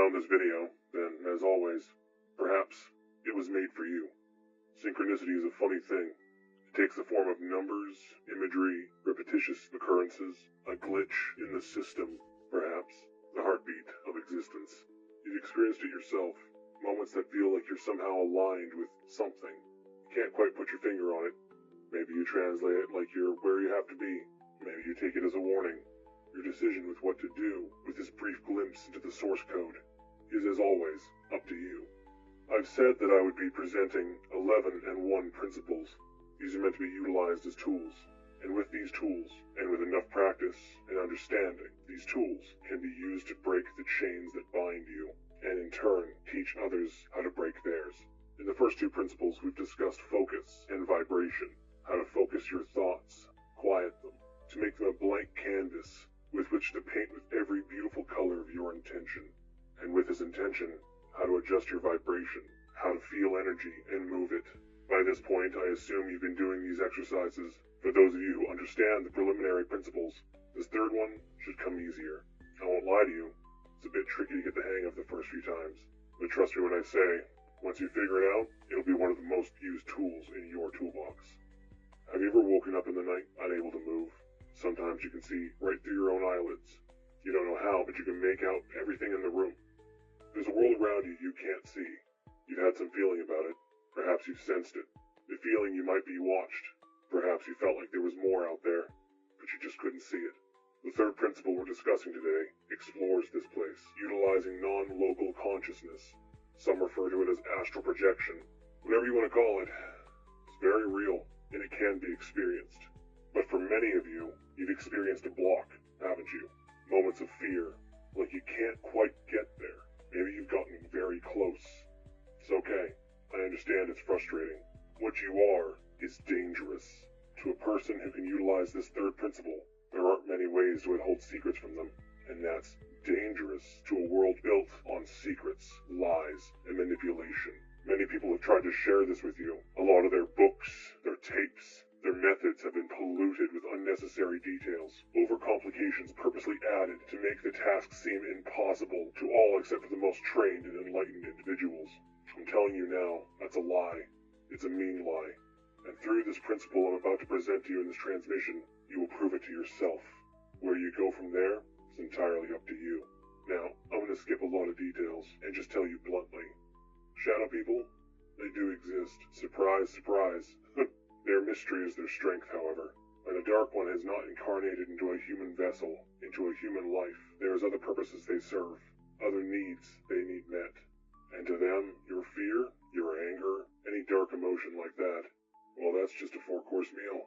found this video, then, as always, perhaps it was made for you. Synchronicity is a funny thing. It takes the form of numbers, imagery, repetitious occurrences, a glitch in the system, perhaps, the heartbeat of existence. You've experienced it yourself, moments that feel like you're somehow aligned with something. You can't quite put your finger on it. Maybe you translate it like you're where you have to be. Maybe you take it as a warning. Your decision with what to do with this brief glimpse into the source code is, as always, up to you. I've said that I would be presenting 11 and 1 principles. These are meant to be utilized as tools. And with these tools, and with enough practice and understanding, these tools can be used to break the chains that bind you, and in turn, teach others how to break theirs. In the first 2 principles, we've discussed focus and vibration, how to focus your thoughts, quiet them, to make them a blank canvas with which to paint with every beautiful color of your intention. And with this intention, how to adjust your vibration, how to feel energy and move it. By this point, I assume you've been doing these exercises. For those of you who understand the preliminary principles, this third one should come easier. I won't lie to you, it's a bit tricky to get the hang of the first few times. But trust me when I say, once you figure it out, it'll be one of the most used tools in your toolbox. Have you ever woken up in the night unable to move? Sometimes you can see right through your own eyelids. You don't know how, but you can make out everything in the room. There's a world around you you can't see. You've had some feeling about it. Perhaps you've sensed it. The feeling you might be watched. Perhaps you felt like there was more out there, but you just couldn't see it. The third principle we're discussing today explores this place, utilizing non-local consciousness. Some refer to it as astral projection. Whatever you want to call it, it's very real, and it can be experienced. But for many of you, you've experienced a block, haven't you? Moments of fear, like you can't quite get there. Maybe you've gotten very close. It's okay. I understand it's frustrating. What you are is dangerous. To a person who can utilize this third principle, there aren't many ways to withhold secrets from them. And that's dangerous to a world built on secrets, lies, and manipulation. Many people have tried to share this with you. A lot of their books, their tapes, their methods have been polluted with unnecessary details, overcomplications purposely added to make the task seem impossible to all except for the most trained and enlightened individuals. I'm telling you now, that's a lie. It's a mean lie. And through this principle I'm about to present to you in this transmission, you will prove it to yourself. Where you go from there is entirely up to you. Now, I'm going to skip a lot of details and just tell you bluntly. Shadow people? They do exist. Surprise, surprise. Their mystery is their strength, however. And the Dark One has not incarnated into a human vessel, into a human life. There is other purposes they serve, other needs they need met. And to them, your fear, your anger, any dark emotion like that, well, that's just a 4-course meal.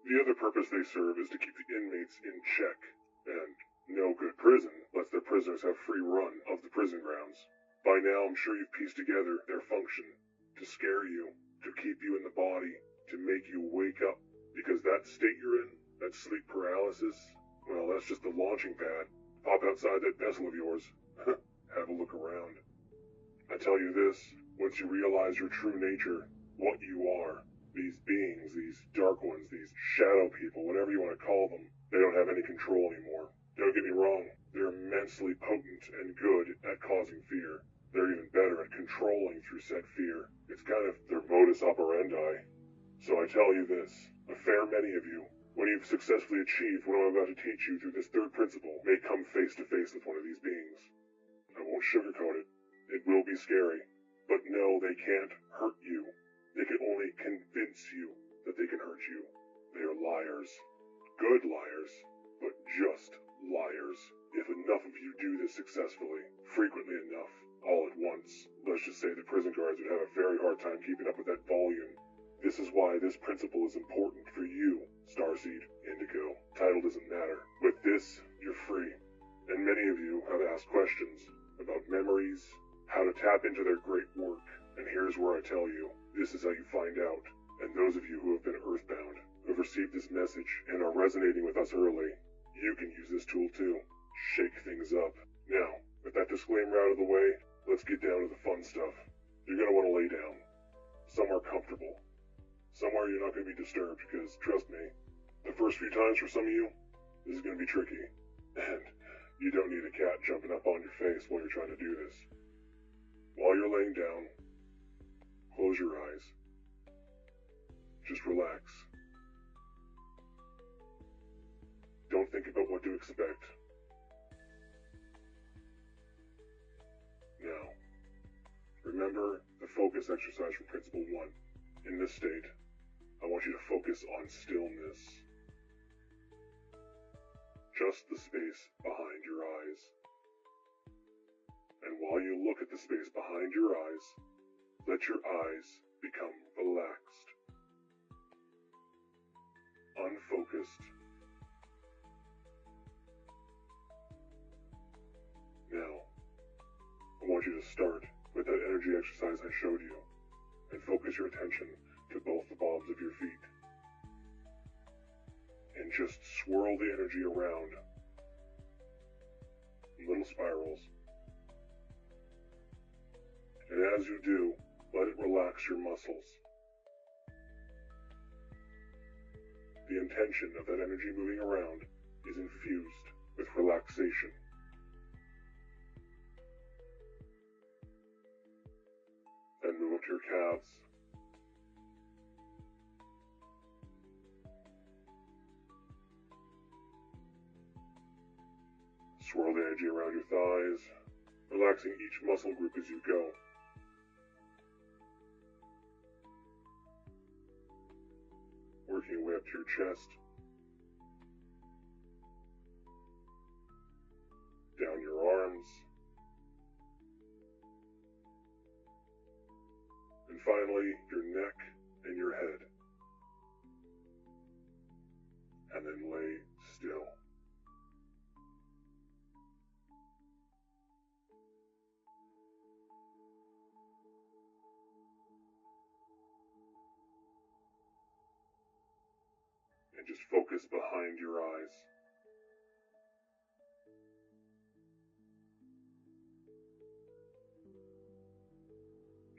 The other purpose they serve is to keep the inmates in check. And no good prison lets their prisoners have free run of the prison grounds. By now, I'm sure you've pieced together their function. To scare you, to keep you in the body, to make you wake up, because that state you're in, that sleep paralysis, well, that's just the launching pad. Pop outside that vessel of yours. Have a look around. I tell you this, once you realize your true nature, what you are, these beings, these dark ones, these shadow people, whatever you want to call them, they don't have any control anymore. Don't get me wrong, they're immensely potent and good at causing fear. They're even better at controlling through said fear. It's kind of their modus operandi. So I tell you this, a fair many of you, when you've successfully achieved what I'm about to teach you through this third principle, may come face to face with one of these beings. I won't sugarcoat it. It will be scary. But no, they can't hurt you. They can only convince you that they can hurt you. They are liars. Good liars, but just liars. If enough of you do this successfully, frequently enough, all at once, let's just say the prison guards would have a very hard time keeping up with that volume. This is why this principle is important for you, Starseed, Indigo. Title doesn't matter. With this, you're free. And many of you have asked questions about memories, how to tap into their great work. And here's where I tell you, this is how you find out. And those of you who have been earthbound, who have received this message and are resonating with us early, you can use this tool too. Shake things up. Now, with that disclaimer out of the way, let's get down to the fun stuff. You're going to want to lay down. Somewhere comfortable. Somewhere you're not going to be disturbed, because, trust me, the first few times for some of you, this is going to be tricky. And You don't need a cat jumping up on your face while you're trying to do this. While you're laying down, close your eyes. Just relax. Don't think about what to expect. Now, remember the focus exercise from Principle 1. In this state, I want you to focus on stillness. Just the space behind your eyes. And while you look at the space behind your eyes, let your eyes become relaxed, unfocused. Now, I want you to start with that energy exercise I showed you, and focus your attention to both the palms of your feet. And just swirl the energy around in little spirals. And as you do, let it relax your muscles. The intention of that energy moving around is infused with relaxation. Then move up to your calves. Swirl the energy around your thighs, relaxing each muscle group as you go. Working your way up to your chest, down your arms, and finally your neck and your head. And then lay still. And just focus behind your eyes.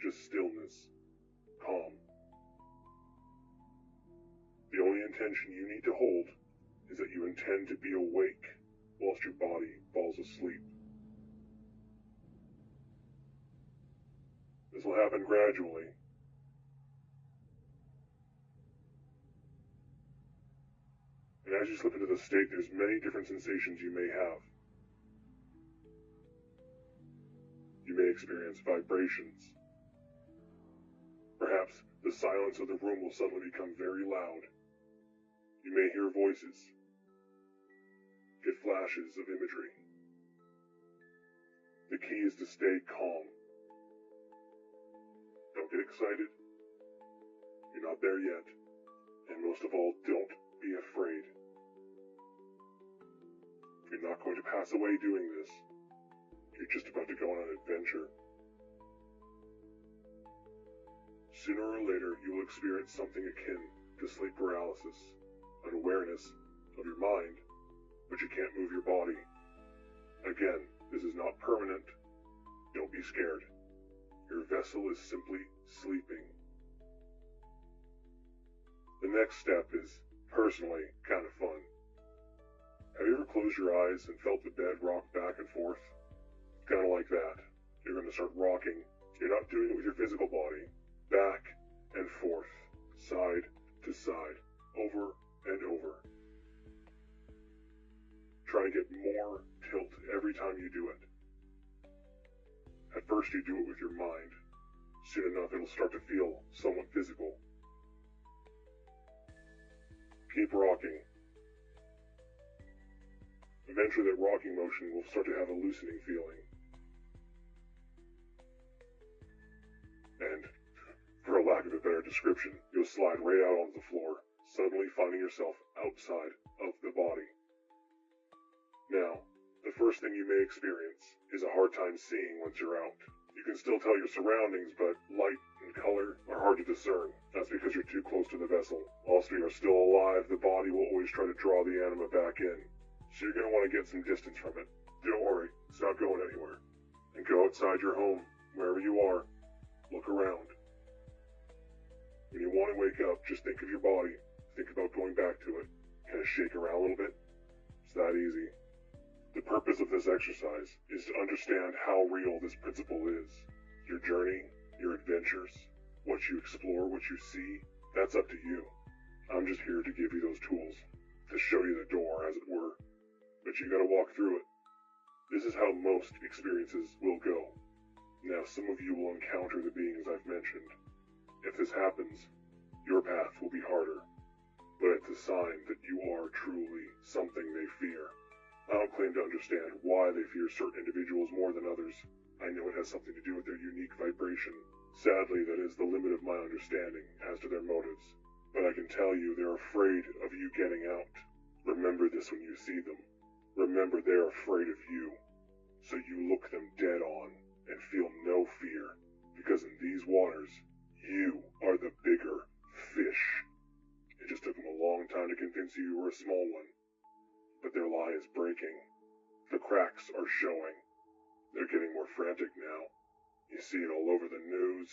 Just stillness, calm. The only intention you need to hold is that you intend to be awake whilst your body falls asleep. This will happen gradually. And as you slip into this state, there's many different sensations you may have. You may experience vibrations. Perhaps the silence of the room will suddenly become very loud. You may hear voices, get flashes of imagery. The key is to stay calm. Don't get excited. You're not there yet. And most of all, don't be afraid. You're not going to pass away doing this. You're just about to go on an adventure. Sooner or later, you will experience something akin to sleep paralysis, an awareness of your mind, but you can't move your body. Again, this is not permanent. Don't be scared. Your vessel is simply sleeping. The next step is, personally, kind of fun. Have you ever closed your eyes and felt the bed rock back and forth? Kind of like that. You're going to start rocking. You're not doing it with your physical body. Back and forth, side to side, over and over. Try to get more tilt every time you do it. At first you do it with your mind. Soon enough it'll start to feel somewhat physical. Keep rocking. Eventually that rocking motion will start to have a loosening feeling. And, for a lack of a better description, you'll slide right out onto the floor, suddenly finding yourself outside of the body. Now, the first thing you may experience is a hard time seeing once you're out. You can still tell your surroundings, but light and color are hard to discern. That's because you're too close to the vessel. Whilst we are still alive, the body will always try to draw the anima back in. So you're going to want to get some distance from it. Don't worry, it's not going anywhere. And go outside your home, wherever you are. Look around. When you want to wake up, just think of your body. Think about going back to it. Kind of shake around a little bit. It's that easy. The purpose of this exercise is to understand how real this principle is. Your journey, your adventures, what you explore, what you see, that's up to you. I'm just here to give you those tools, to show you the door, as it were. But you gotta walk through it. This is how most experiences will go. Now, some of you will encounter the beings I've mentioned. If this happens, your path will be harder, but it's a sign that you are truly something they fear. I don't claim to understand why they fear certain individuals more than others. I know it has something to do with their unique vibration. Sadly, that is the limit of my understanding as to their motives. But I can tell you they're afraid of you getting out. Remember this when you see them. Remember they're afraid of you. So you look them dead on and feel no fear, because in these waters, you are the bigger fish. It just took them a long time to convince you were a small one. But their lie is breaking. The cracks are showing. They're getting more frantic now. You see it all over the news.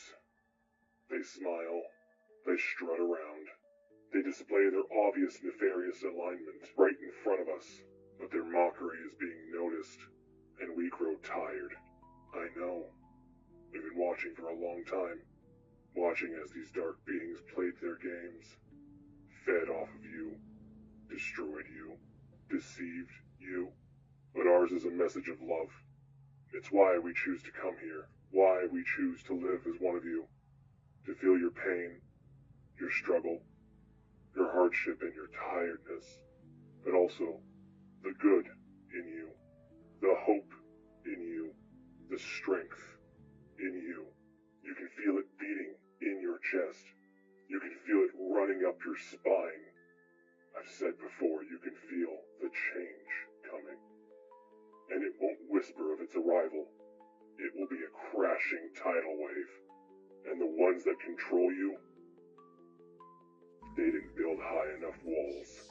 They smile. They strut around. They display their obvious nefarious alignment right in front of us. But their mockery is being noticed, and we grow tired. I know. We've been watching for a long time. Watching as these dark beings played their games. Fed off of you. Destroyed you. Deceived you. But ours is a message of love. It's why we choose to come here. Why we choose to live as one of you. To feel your pain, your struggle, your hardship, and your tiredness. But also, the good in you. The hope in you. The strength in you. You can feel it beating in your chest. You can feel it running up your spine. I've said before, you can feel the change coming. And it won't whisper of its arrival. It will be a crashing tidal wave. And the ones that control you, they didn't build high enough walls.